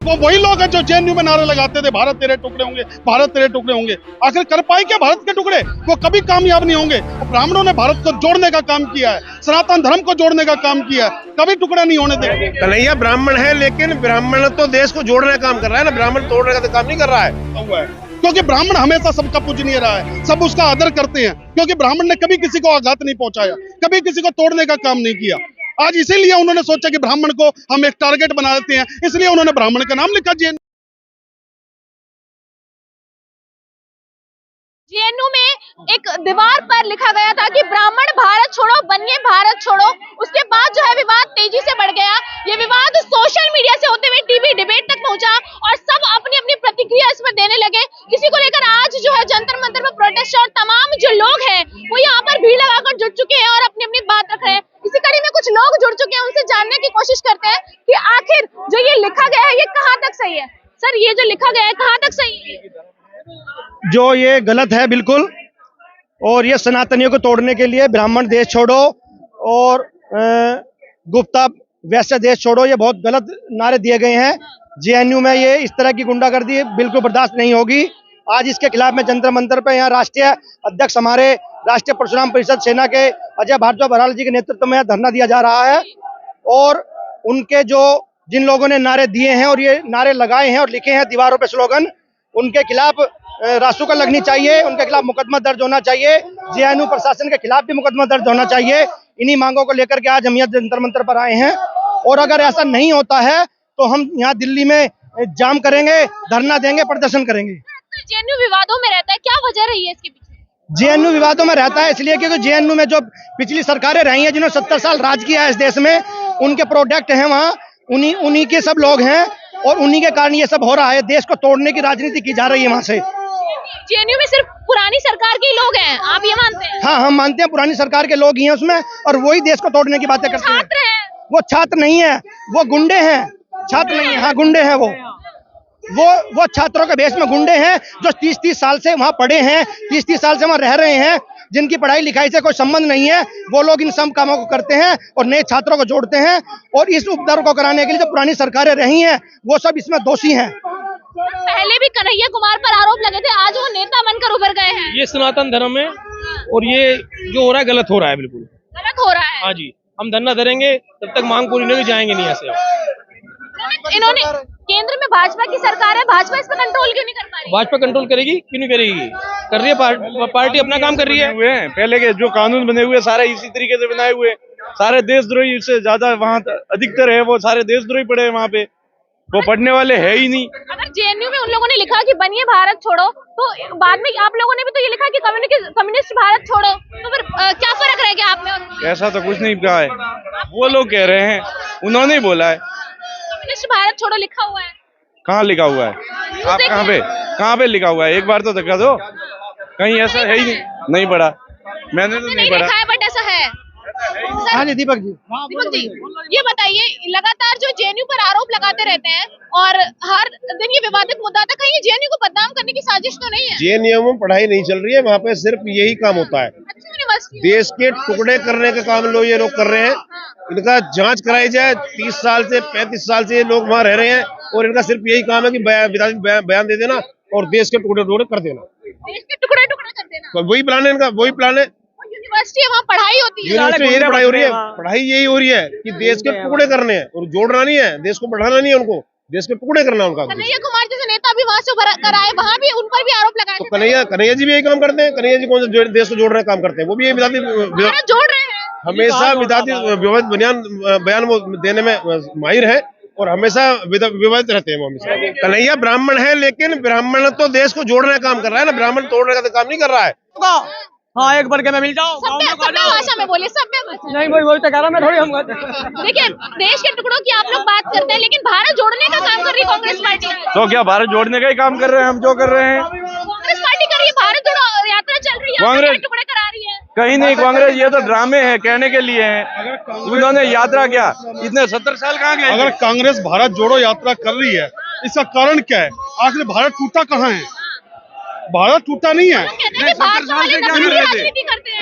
वो वही लोग हैं जो जेएनयू में नारे लगाते थे भारत तेरे टुकड़े होंगे, भारत तेरे टुकड़े होंगे। आखिर कर पाए क्या भारत के टुकड़े? वो कभी कामयाब नहीं होंगे। ब्राह्मणों ने भारत को जोड़ने का काम किया है, सनातन धर्म को जोड़ने का काम किया है, कभी टुकड़े नहीं होने देंगे। कन्हैया ब्राह्मण है, लेकिन ब्राह्मण तो देश को जोड़ने का काम कर रहा है ना, ब्राह्मण तोड़ने का तो काम नहीं कर रहा है। क्योंकि ब्राह्मण हमेशा सबका पूजनीय रहा है, सब उसका आदर करते हैं, क्योंकि ब्राह्मण ने कभी किसी को आघात नहीं पहुंचाया, कभी किसी को तोड़ने का काम नहीं किया। आज इसीलिए उन्होंने सोचा कि ब्राह्मण को हम एक टारगेट बना देते हैं, इसलिए उन्होंने ब्राह्मण का नाम लिखा जेएनयू में एक दीवार पर लिखा गया था कि ब्राह्मण भारत छोड़ो, बनिए भारत छोड़ो। उसके बाद जो है विवाद तेजी से बढ़ गया। ये विवाद सोशल मीडिया से होते हुए टीवी डिबेट तक पहुंचा और सब अपनी अपनी प्रतिक्रिया इसमें देने लगे। इसी को लेकर आज जो है जंतर मंतर में प्रोटेस्ट और तमाम जो लोग हैं वो यहाँ पर भीड़ लगाकर जुट चुके हैं और अपनी अपनी बात रख रहे हैं। इसी कड़ी में कुछ लोग जुड़ चुके हैं, उनसे जानने की कोशिश करते हैं कि आखिर जो ये लिखा गया है ये कहाँ तक सही है। सर, ये जो लिखा गया है कहाँ तक सही है? जो ये गलत है बिल्कुल, और ये सनातनियों को तोड़ने के लिए ब्राह्मण देश छोड़ो और गुप्ता वैश्य देश छोड़ो, ये बहुत गलत नारे दिए गए हैं। जेएनयू में ये इस तरह की गुंडागर्दी बिल्कुल बर्दाश्त नहीं होगी। आज इसके खिलाफ में जंतर मंतर पे यहाँ राष्ट्रीय अध्यक्ष हमारे राष्ट्रीय परशुराम परिषद सेना के अजय भारद्वाज बराल जी के नेतृत्व में धरना दिया जा रहा है। और उनके जो जिन लोगों ने नारे दिए हैं और ये नारे लगाए हैं और लिखे हैं दीवारों पे स्लोगन, उनके खिलाफ रासुका लगनी चाहिए, उनके खिलाफ मुकदमा दर्ज होना चाहिए। जेएनयू प्रशासन के खिलाफ भी मुकदमा दर्ज होना चाहिए। इन्हीं मांगों को लेकर के आज हम यहाँ जंतर मंतर पर आए हैं। और अगर ऐसा नहीं होता है तो हम यहाँ दिल्ली में जाम करेंगे, धरना देंगे, प्रदर्शन करेंगे। जेएनयू विवादों में रहता है, क्या वजह रही है इसके पीछे? जेएनयू विवादों में रहता है इसलिए क्योंकि जेएनयू में जो पिछली सरकारें रही हैं, जिन्होंने 70 साल राज किया है इस देश में, उनके प्रोडक्ट हैं वहाँ, उन्हीं के सब लोग हैं और उन्हीं के कारण ये सब हो रहा है। देश को तोड़ने की राजनीति की जा रही है वहाँ से। जेएनयू में सिर्फ पुरानी सरकार के ही लोग हैं, आप ये मानते हैं? हाँ, हम मानते हैं पुरानी सरकार के लोग ही हैं उसमें, और वही देश को तोड़ने की बातें करते हैं। छात्र हैं? वो छात्र नहीं है, वो गुंडे हैं। छात्र नहीं है, हाँ गुंडे हैं। वो छात्रों के भेष में गुंडे हैं जो 30-30 साल से वहाँ पढ़े हैं, 30-30 साल से वहाँ रह रहे हैं, जिनकी पढ़ाई लिखाई से कोई संबंध नहीं है। वो लोग इन सब कामों को करते हैं और नए छात्रों को जोड़ते हैं। और इस उपद्रव को कराने के लिए जो पुरानी सरकारें रही हैं वो सब इसमें दोषी हैं। पहले भी कन्हैया कुमार पर आरोप लगे थे, आज वो नेता बनकर उभर गए हैं। ये सनातन धर्म है और ये जो हो रहा है गलत हो रहा है, बिल्कुल गलत हो रहा है। हाँ जी, हम धरना धरेंगे तब तक मांग पूरी नहीं जाएंगे नहीं ऐसे। इन्होंने केंद्र में भाजपा की सरकार है, भाजपा इस पर कंट्रोल क्यों नहीं कर पा रही? भाजपा कंट्रोल करेगी, क्यों नहीं करेगी? कर रही है, पार्टी अपना काम कर रही है। पहले के जो कानून बने हुए सारे इसी तरीके से बनाए हुए, सारे देशद्रोही से ज्यादा वहाँ अधिकतर है, वो सारे देशद्रोही पड़े हैं वहाँ पे, वो पढ़ने वाले है ही नहीं। अगर जेएनयू में उन लोगों ने लिखा कि बनिए भारत छोड़ो, तो बाद में आप लोगों ने भी तो ये लिखा कि कम्युनिस्ट भारत छोड़ो, तो फिर क्या फर्क रह गया आप में? ऐसा तो कुछ नहीं कहा है, वो लोग कह रहे हैं, उन्होंने ही बोला है। कम्युनिस्ट भारत छोड़ो लिखा हुआ है। कहाँ लिखा हुआ है? आप कहाँ पे लिखा हुआ है? एक बार तो दिखा दो, कहीं ऐसा है ही नहीं पढ़ा, मैंने तो नहीं पढ़ा। बट ऐसा है। हाँ जी, दीपक जी, ये बताइए, लगातार जो जेएनयू पर आरोप लगाते रहते हैं और हर दिन ये विवादित मुद्दा था, कहीं जेएनयू को बदनाम करने की साजिश तो नहीं है? जेएनयू में पढ़ाई नहीं चल रही है, वहाँ पे सिर्फ यही काम होता है, देश के टुकड़े करने का काम ये लोग कर रहे हैं। इनका जांच कराई जाए। 30 साल से 35 साल से ये लोग वहाँ रह रहे हैं और इनका सिर्फ यही काम है कि बयान दे देना और देश के टुकड़े टुकड़े कर देना। देश के टुकड़े टुकड़े कर देना, वही प्लान है इनका, वही प्लान है। यूनिवर्सिटी है, वहाँ पढ़ाई होती है, यूनिवर्सिटी यही पढ़ाई हो रही है, पढ़ाई यही हो रही है कि देश के टुकड़े करने हैं और जोड़ना नहीं है, देश को बढ़ाना नहीं है, उनको देश के टुकड़े करना उनका। कन्हैया कुमार जैसे नेता भी वहाँ से उभर आए, वहाँ भी उन पर भी आरोप लगाए। तो कन्हैया जी भी यही काम करते हैं। कन्हैया जी कौन से देश को जोड़ रहे काम करते हैं? वो भी यही जोड़ रहे हैं, हमेशा विवादित बयान वो देने में माहिर है और हमेशा विवादित रहते हैं वो हमेशा। कन्हैया ब्राह्मण है, लेकिन ब्राह्मण तो देश को जोड़ने का काम कर रहा है ना, ब्राह्मण तोड़ने का तो काम नहीं कर रहा है। हाँ, एक बढ़ के मैं मिल जाऊँ। सभ्य भाषा में बोलिए, सभ्य भाषा। नहीं, वही तो कह रहा मैं थोड़ी हम। देखिए, देश के टुकड़ों की आप लोग बात करते हैं, लेकिन भारत जोड़ने का काम कर रही है कांग्रेस पार्टी। तो क्या भारत जोड़ने का ही काम कर रहे हैं हम जो कर रहे हैं? कांग्रेस पार्टी कर रही है, भारत जोड़ो यात्रा चल रही है, कांग्रेस टुकड़े करा रही है। कहीं नहीं, कांग्रेस ये तो ड्रामे हैं, कहने के लिए हैं। उन्होंने यात्रा क्या इतने 70 साल कहाँ गए? अगर कांग्रेस भारत जोड़ो यात्रा कर रही है, इसका कारण क्या है? आखिर भारत टूटा कहाँ है? भारत टूटा नहीं है।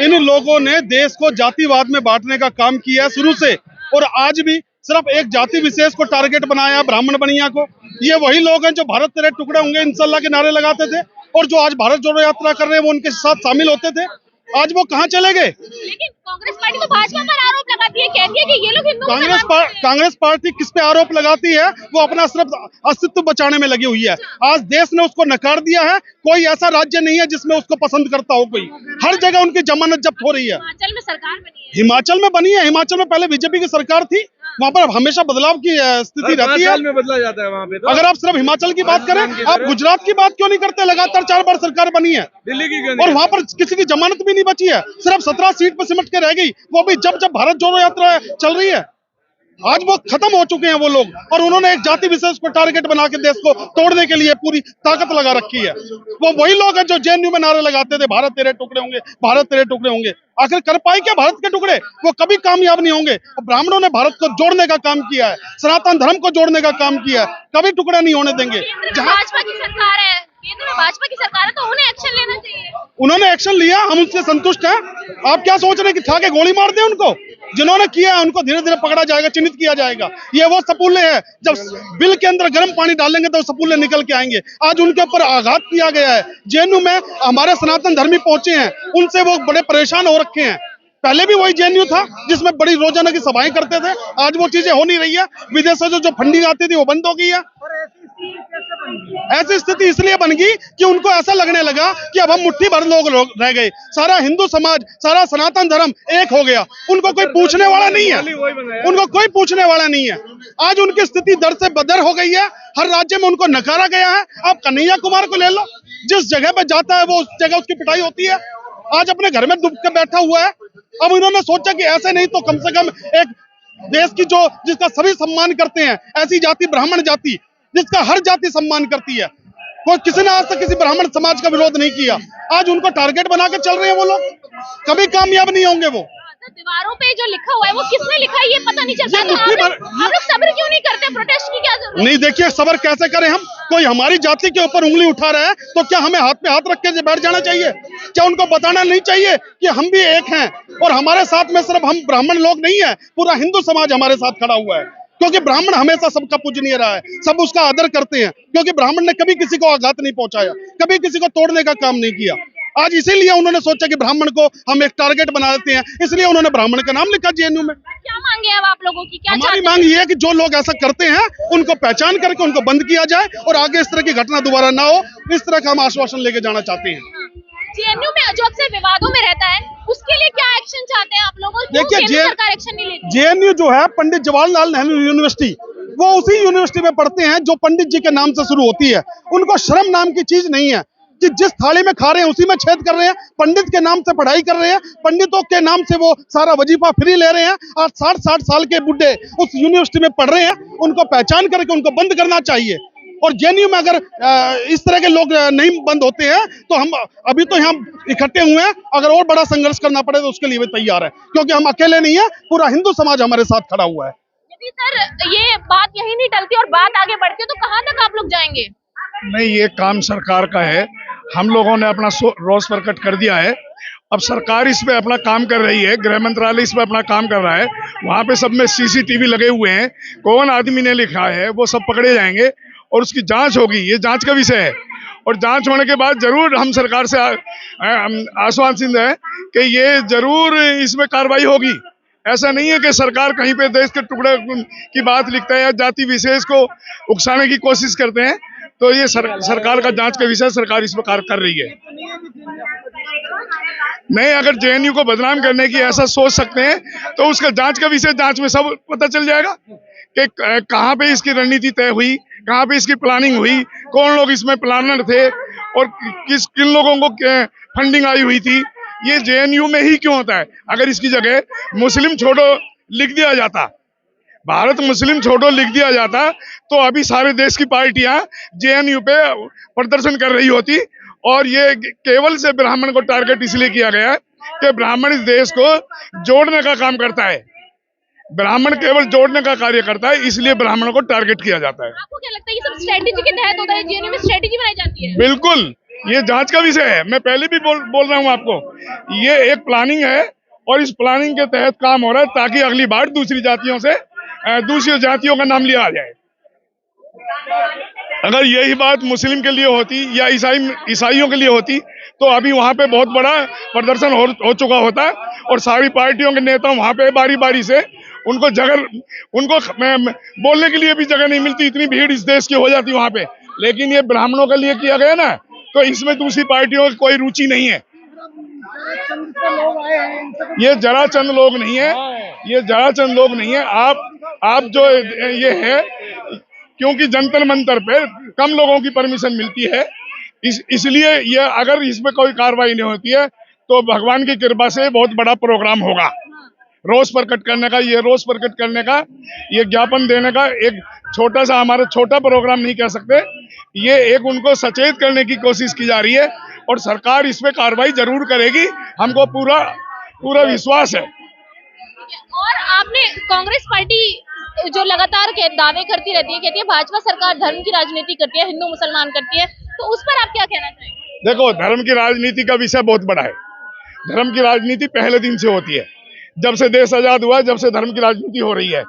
इन लोगों ने देश को जातिवाद में बांटने का काम किया शुरू से, और आज भी सिर्फ एक जाति विशेष को टारगेट बनाया, ब्राह्मण बनिया को। ये वही लोग हैं जो भारत तेरे टुकड़े होंगे इंशाल्लाह के नारे लगाते थे और जो आज भारत जोड़ो यात्रा कर रहे हैं वो उनके साथ शामिल होते थे। आज वो कहाँ चले गए? लेकिन कांग्रेस पार्टी तो भाजपा पर आरोप लगाती है, कहती है कि ये लोग हिंदुओं का नाम ले रहे हैं। कांग्रेस पार्टी किस पे आरोप लगाती है? वो अपना सिर्फ अस्तित्व बचाने में लगी हुई है। आज देश ने उसको नकार दिया है। कोई ऐसा राज्य नहीं है जिसमें उसको पसंद करता हो कोई। हर जगह उनकी जमानत जब्त हो रही है। हिमाचल में सरकार बनी है। हिमाचल में बनी है। हिमाचल में पहले बीजेपी की सरकार थी, वहाँ पर हमेशा बदलाव की स्थिति रहती है। में बदला जाता है वहाँ पे तो। अगर आप सिर्फ हिमाचल की बात करें, आप गुजरात की बात क्यों नहीं करते? लगातार 4 बार सरकार बनी है दिल्ली की क्यों और वहाँ पर किसी की जमानत भी नहीं बची है। सिर्फ 17 सीट पर सिमट के रह गई, वो भी जब भारत जोड़ो यात्रा चल रही है। आज वो खत्म हो चुके हैं वो लोग, और उन्होंने एक जाति विशेष को टारगेट बना के देश को तोड़ने के लिए पूरी ताकत लगा रखी है। वो वही लोग हैं जो जेएनयू में नारे लगाते थे भारत तेरे टुकड़े होंगे, भारत तेरे टुकड़े होंगे। आखिर कर पाए क्या भारत के टुकड़े? वो कभी कामयाब नहीं होंगे। ब्राह्मणों ने भारत को जोड़ने का काम किया है, सनातन धर्म को जोड़ने का काम किया है, कभी टुकड़ा नहीं होने देंगे। भाजपा की सरकार है, केंद्र में भाजपा की सरकार है, तो उन्हें एक्शन लेना चाहिए। उन्होंने एक्शन लिया, हम उससे संतुष्ट हैं। आप क्या सोच रहे हैं कि था के गोली मार दें उनको? जिन्होंने किया है उनको धीरे धीरे पकड़ा जाएगा, चिन्हित किया जाएगा। ये वो सपूले हैं, जब बिल के अंदर गर्म पानी डालेंगे तो सपूले निकल के आएंगे। आज उनके ऊपर आघात किया गया है। जेएनयू में हमारे सनातन धर्मी पहुंचे हैं, उनसे वो बड़े परेशान हो रखे हैं। पहले भी वही जेएनयू था जिसमें बड़ी रोजाना की सभाएं करते थे। आज वो चीजें हो नहीं रही है। विदेशों से जो फंडिंग आती थी वो बंद हो गई है। ऐसी स्थिति इसलिए बन गई कि उनको ऐसा लगने लगा कि अब हम मुट्ठी भर लोग रह गए, सारा हिंदू समाज, सारा सनातन धर्म एक हो गया। उनको कोई पूछने वाला नहीं है, उनको कोई पूछने वाला नहीं है। आज उनकी स्थिति दर से बदर हो गई है। हर राज्य में उनको नकारा गया है। आप कन्हैया कुमार को ले लो, जिस जगह पे जाता है वो उस जगह उसकी पिटाई होती है। आज अपने घर में डूब के बैठा हुआ है। अब इन्होंने सोचा कि ऐसे नहीं तो कम से कम एक देश की जो जिसका सभी सम्मान करते हैं, ऐसी जाति ब्राह्मण जाति जिसका हर जाति सम्मान करती है, कोई किसी ने आज तक किसी ब्राह्मण समाज का विरोध नहीं किया। आज उनको टारगेट बना के चल रहे हैं वो लोग, कभी कामयाब नहीं होंगे वो। दीवारों पे जो लिखा हुआ है वो किसने लिखा है ये पता नहीं चलता। तो आप लोग सब्र क्यों नहीं करते? प्रोटेस्ट की क्या जरूरत? नहीं, देखिए सब्र कैसे करें हम? कोई हमारी जाति के ऊपर उंगली उठा रहा है तो क्या हमें हाथ पे हाथ रख के बैठ जाना चाहिए? क्या उनको बताना नहीं चाहिए कि हम भी एक हैं और हमारे साथ में सिर्फ हम ब्राह्मण लोग नहीं है, पूरा हिंदू समाज हमारे साथ खड़ा हुआ है? क्योंकि ब्राह्मण हमेशा सबका पूजनीय रहा है, सब उसका आदर करते हैं। क्योंकि ब्राह्मण ने कभी किसी को आघात नहीं पहुंचाया, कभी किसी को तोड़ने का काम नहीं किया। आज इसीलिए उन्होंने सोचा कि ब्राह्मण को हम एक टारगेट बना देते हैं, इसलिए उन्होंने ब्राह्मण का नाम लिखा जेएनयू में। क्या मांगे अब आप लोगों की? क्या हमारी मांग ये है कि जो लोग ऐसा करते हैं उनको पहचान करके उनको बंद किया जाए और आगे इस तरह की घटना दोबारा ना हो, इस तरह का हम आश्वासन लेके जाना चाहते हैं। जेएनयू में जो अक्सर विवादों में रहता है, उसके लिए क्या एक्शन चाहते हैं आप लोग? देखिए, सरकार एक्शन नहीं लेती। जेएनयू जो है पंडित जवाहरलाल नेहरू यूनिवर्सिटी, वो उसी यूनिवर्सिटी में पढ़ते हैं जो पंडित जी के नाम से शुरू होती है। उनको शर्म नाम की चीज नहीं है कि जिस थाली में खा रहे हैं उसी में छेद कर रहे हैं। पंडित के नाम से पढ़ाई कर रहे हैं, पंडितों के नाम से वो सारा वजीफा फ्री ले रहे हैं। आज 60-60 साल के बुढ़े उस यूनिवर्सिटी में पढ़ रहे हैं। उनको पहचान करके उनको बंद करना चाहिए। और जेएनयू में अगर इस तरह के लोग नहीं बंद होते हैं तो हम अभी तो यहाँ इकट्ठे हुए हैं, अगर और बड़ा संघर्ष करना पड़े तो उसके लिए भी तैयार है, क्योंकि हम अकेले नहीं है, पूरा हिंदू समाज हमारे साथ खड़ा हुआ है। यदि सर ये बात यही नहीं टलती और बात आगे बढ़ती है तो कहाँ तक आप लोग जाएंगे? नहीं, ये काम सरकार का है। हम लोगों ने अपना रोष प्रकट कर दिया है। अब सरकार इस पे अपना काम कर रही है, गृह मंत्रालय इस पे अपना काम कर रहा है। वहाँ पे सब में सीसीटीवी लगे हुए हैं, कौन आदमी ने लिखा है वो सब पकड़े जाएंगे और उसकी जांच होगी। ये जांच का विषय है और जांच होने के बाद जरूर हम सरकार से आश्वासित हैं कि ये जरूर इसमें कार्रवाई होगी। ऐसा नहीं है कि सरकार कहीं पे देश के टुकड़े की बात लिखता है या जाति विशेष को उकसाने की कोशिश करते हैं। तो ये सरकार का जांच का विषय, सरकार इस पर कार्य कर रही है। नहीं, अगर जेएनयू को बदनाम करने की ऐसा सोच सकते हैं तो उसका जांच का विषय, जांच में सब पता चल जाएगा कि कहाँ पे इसकी रणनीति तय हुई, कहाँ पे इसकी प्लानिंग हुई, कौन लोग इसमें प्लानर थे और किन लोगों को फंडिंग आई हुई थी। ये जेएनयू में ही क्यों होता है? अगर इसकी जगह मुस्लिम छोड़ो लिख दिया जाता, भारत मुस्लिम छोड़ो लिख दिया जाता, तो अभी सारे देश की पार्टियां जेएनयू पे प्रदर्शन कर रही होती। और ये केवल से ब्राह्मण को टारगेट इसलिए किया गया है कि ब्राह्मण इस देश को जोड़ने का काम करता है। ब्राह्मण केवल जोड़ने का कार्य करता है, इसलिए ब्राह्मणों को टारगेट किया जाता है। आपको क्या लगता है ये सब स्ट्रेटेजी के तहत होता है? जेएनयू में स्ट्रेटेजी बनाई जाती है? बिल्कुल, ये जांच का विषय है। मैं पहले भी बोल रहा हूँ आपको, ये एक प्लानिंग है और इस प्लानिंग के तहत काम हो रहा है ताकि अगली बार दूसरी जातियों का नाम लिया जाए। अगर यही बात मुस्लिम के लिए होती या ईसाइयों के लिए होती तो अभी वहां पे बहुत बड़ा प्रदर्शन हो चुका होता है और सारी पार्टियों के नेता वहां पे बारी बारी से उनको बोलने के लिए भी जगह नहीं मिलती, इतनी भीड़ इस देश की हो जाती वहां पे। लेकिन ये ब्राह्मणों के लिए किया गया ना, तो इसमें दूसरी पार्टियों की कोई रुचि नहीं है। ये जराचंद लोग नहीं है, ये जराचंद लोग नहीं है। आप जो ये है, क्योंकि जंतर मंतर पे कम लोगों की परमिशन मिलती है, इसलिए ये अगर इसमें कोई कार्रवाई नहीं होती है तो भगवान की कृपा से बहुत बड़ा प्रोग्राम होगा रोष प्रकट करने का। ये रोष प्रकट करने का, ये ज्ञापन देने का एक छोटा सा, हमारा छोटा प्रोग्राम नहीं कह सकते, ये एक उनको सचेत करने की कोशिश की जा रही है और सरकार इस पे कार्रवाई जरूर करेगी, हमको पूरा विश्वास है। और आपने कांग्रेस पार्टी जो लगातार दावे करती रहती है, कहती है भाजपा सरकार धर्म की राजनीति करती है, हिंदू मुसलमान करती है, तो उस पर आप क्या कहना चाहेंगे? देखो, धर्म की राजनीति का विषय बहुत बड़ा है। धर्म की राजनीति पहले दिन से होती है, जब से देश आजाद हुआ जब से धर्म की राजनीति हो रही है।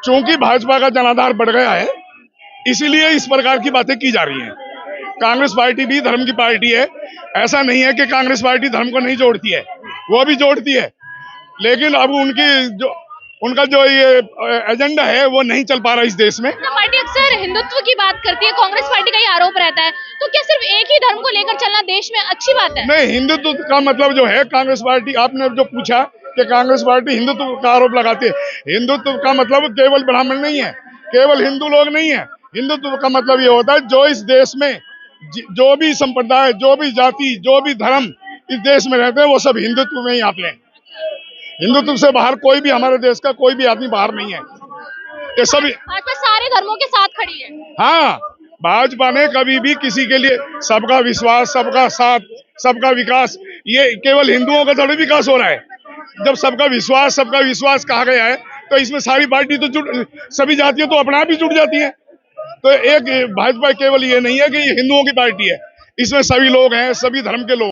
चूंकि भाजपा का जनाधार बढ़ गया है, इसीलिए इस प्रकार की बातें की जा रही हैं। कांग्रेस पार्टी भी धर्म की पार्टी है, ऐसा नहीं है कि कांग्रेस पार्टी धर्म को नहीं जोड़ती है, वो भी जोड़ती है। लेकिन अब उनका जो ये एजेंडा है वो नहीं चल पा रहा इस देश में। पार्टी अक्सर हिंदुत्व की बात करती है, कांग्रेस पार्टी का ये आरोप रहता है, तो क्या सिर्फ एक ही धर्म को लेकर चलना देश में अच्छी बात है? नहीं, हिंदुत्व का मतलब जो है, कांग्रेस पार्टी, आपने जो पूछा कि कांग्रेस पार्टी हिंदुत्व का आरोप लगाती है, हिंदुत्व का मतलब केवल ब्राह्मण नहीं है, केवल हिंदू लोग नहीं है। हिंदुत्व का मतलब ये होता है जो इस देश में जो भी संप्रदाय, जो भी जाति, जो भी धर्म इस देश में रहते हैं, वो सब हिंदुत्व में ही आते हैं। हिंदुत्व से बाहर कोई भी, हमारे देश का कोई भी आदमी बाहर नहीं है। ये सभी भाजपा सारे धर्मों के साथ खड़ी है। हाँ, भाजपा ने कभी भी किसी के लिए सबका विश्वास, सबका साथ, सबका विकास, ये केवल हिंदुओं का थोड़ी विकास हो रहा है। जब सबका विश्वास कहा गया है तो इसमें सारी पार्टी तो सभी जातियां तो अपने आप ही जुड़ जाती हैं। तो एक भाजपा केवल ये नहीं है कि ये हिंदुओं की पार्टी है, इसमें सभी लोग हैं, सभी धर्म के लोग।